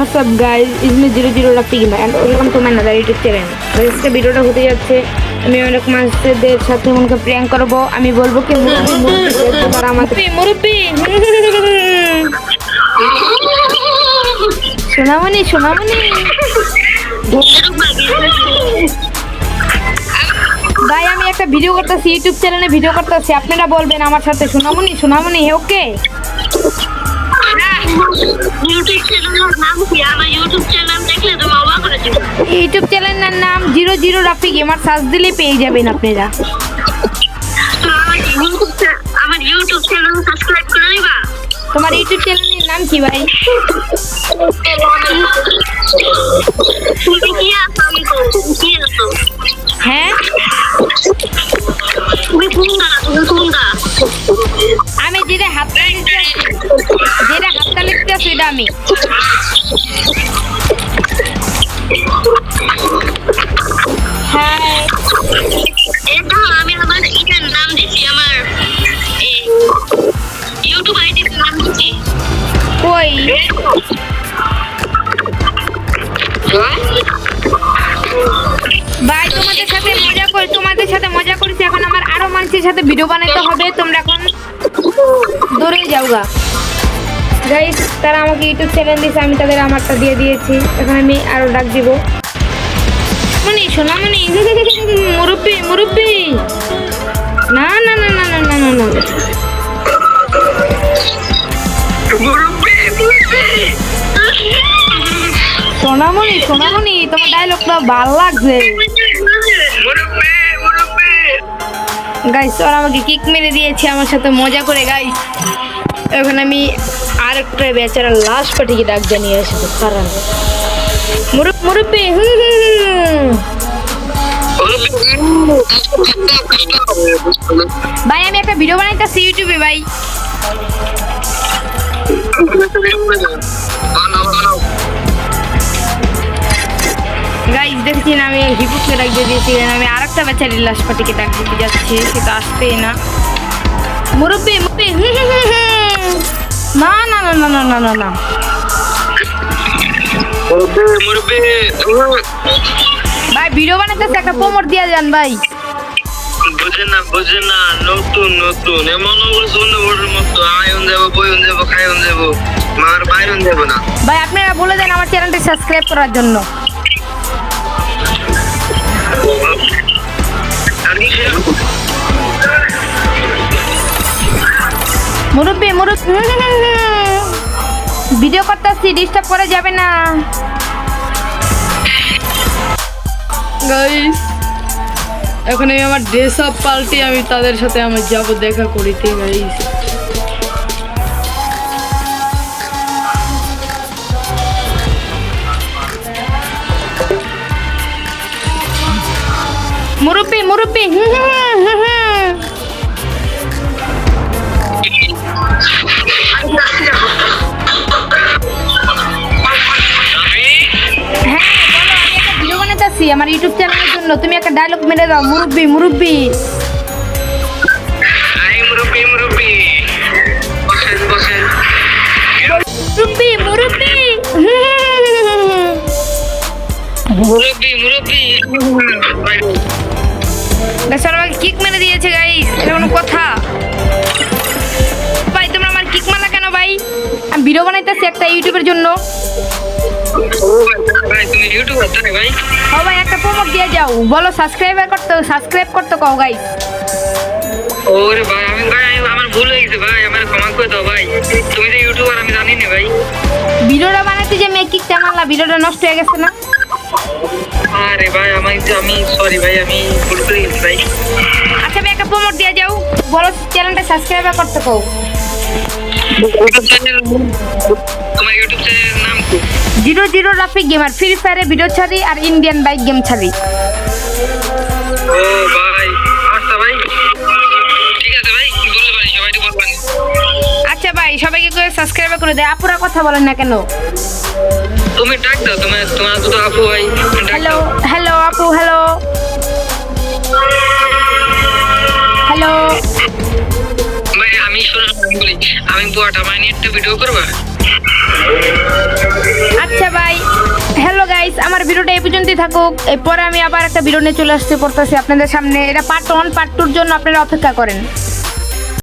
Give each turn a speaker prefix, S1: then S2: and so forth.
S1: What's up guys, it's me 00 Rafi Gamer and welcome to my another YouTube channel. আজকে ভিডিওটা হতে যাচ্ছে আমি অনেক মানুষদের সাথে মনকে প্র্যাঙ্ক করব। আমি বলবো কি তোমার আমাদের মুরব্বি সোনামণি ভাই আমি একটা ভিডিও করতেছি, ইউটিউব চ্যানেলে ভিডিও করতেছি, আপনারা বলবেন আমার সাথে সোনামণি ওকে? ইউটিউব চ্যানেলের নাম 00 রাফি গেমার, সার্চ দিলে পেয়ে যাবেন আপনারা।
S2: আমার ইউটিউব চ্যানেল সাবস্ক্রাইব করে নিবা।
S1: তোমার ইউটিউব চ্যানেলের নাম কি ভাই?
S2: তুমি কি আছো? আমি কি আছো?
S1: হ্যাঁ
S2: তুমি কোনটা?
S1: আমি যেটা হাতটা লিখতে আছি এটা আমি। হ্যাঁ
S2: এটা আমি আমার এটার নাম দিছি, আমার ইউটিউব আইডির নাম দিছি।
S1: কই ভাই তোমাদের সাথে মজা করেছি, এখন আমার আরো মানুষের সাথে ভিডিও বানাতে হবে, তোমরা এখন দৌড়ে যাও গা গাইস। তারা আমাকে ইউটিউব চ্যানেল দিয়েছে, আমি তাদের আমারটা দিয়ে দিয়েছি, এখন আমি আরো ডাক দিব। সোনামণি মুরব্বি না সোনামণি তোমার ডায়লগটা ভালো লাগছে গাইস। ওরা আমাকে কিক মেরে দিয়েছে আমার সাথে মজা করে গাইস। এখন আমি আর একটা বেচারা লাস্ট পার্টিকে ডাক জানিয়ে আসবো। কারণ মুরব্বি ভাই আমি একটা ভিডিও বানাইতেছি ইউটিউবে ভাই। গাইস দেখছেন আমি হিপুকে ডাক দিয়ে দিয়েছি, আমি আর একটা বেচারি লাস্ট পার্টিকে ডাক দিতে যাচ্ছি, সেটা আসবেই না। মুরব্বি না ভাই ভিডিও বানাইতেছে, একটা প্রমোট দিয়ে যান ভাই।
S3: বুঝে না নতুন এমন বড় মতো আয়ন যাবো, বইন যাবো, খায়ন যাবো, মার বাইরন যাবো না
S1: ভাই। আপনারা বলে দেন আমার চ্যানেলটি সাবস্ক্রাইব করার জন্য। মুরব্বি ভিডিও করতেছি, ডিস্টার্ব করে যাবে না গাইস। এখন আমি আমার ড্রেস আপ পাল্টে আমি তাদের সাথে আমি যাব দেখা করিতে গাইস। মুরব্বি আমার ইউটিউব চ্যানেলের জন্য তুমি একটা ডায়লগ মেরে দাও। মুরব্বি আমাকে কিক মেরে দিয়েছে গাইস, এটা কোনো কথা ভাই? তোমরা আমার কিক মারলা কেন ভাই? আমি ভিডিও বানাইতেছি একটা ইউটিউবের জন্য। ও ভাই একটা প্রমোট দিয়ে যাও, বলো সাবস্ক্রাইব করতে কও গাইস।
S3: ওরে ভাই আমার ভুল হয়ে গেছে ভাই, আমার ক্ষমা করে দাও ভাই, তুমি যে ইউটিউবার আমি জানি না ভাই।
S1: ভিডিওটা বানাতে যে মেয়ে কিকটা মারলা, ভিডিওটা নষ্ট হয়ে গেছে না?
S3: আরে ভাই আমি সরি ভাই, আমি ভুল করে গেছি ভাই।
S1: আচ্ছা ভাই একটা প্রমোট দিয়ে যাও, বলো চ্যানেলটা সাবস্ক্রাইব করতে কও।
S3: তোমার ইউটিউব চ্যানেলের নাম কি?
S1: 00 রাফি গেমার, ফ্রি ফায়ারে ভিডিও ছাড়ি আর ইন্ডিয়ান বাইক গেম ছাড়ি।
S3: ও ভাই আচ্ছা ভাই, ঠিক আছে ভাই, বললে ভাই সবাইকে বলবেন।
S1: আচ্ছা ভাই সবাইকে করে সাবস্ক্রাইব করে দেয়। আপুরা কথা বলেন না কেন?
S3: তুমি ডাক দাও, তোমার তো আপু ভাই।
S1: হ্যালো আপু, হ্যালো
S3: ভাই আমি আমি বুয়াটা মাইনে একটা ভিডিও করবা?
S1: আচ্ছা ভাই হ্যালো গাইস, আমার ভিডিওটা এই পর্যন্তই থাকুক। এরপরে আমি আবার একটা ভিডিও নিয়ে চলে আসতে পড়তেছি আপনাদের সামনে। এটা পার্ট 1, পার্ট 2 এর জন্য আপনারা অপেক্ষা করেন।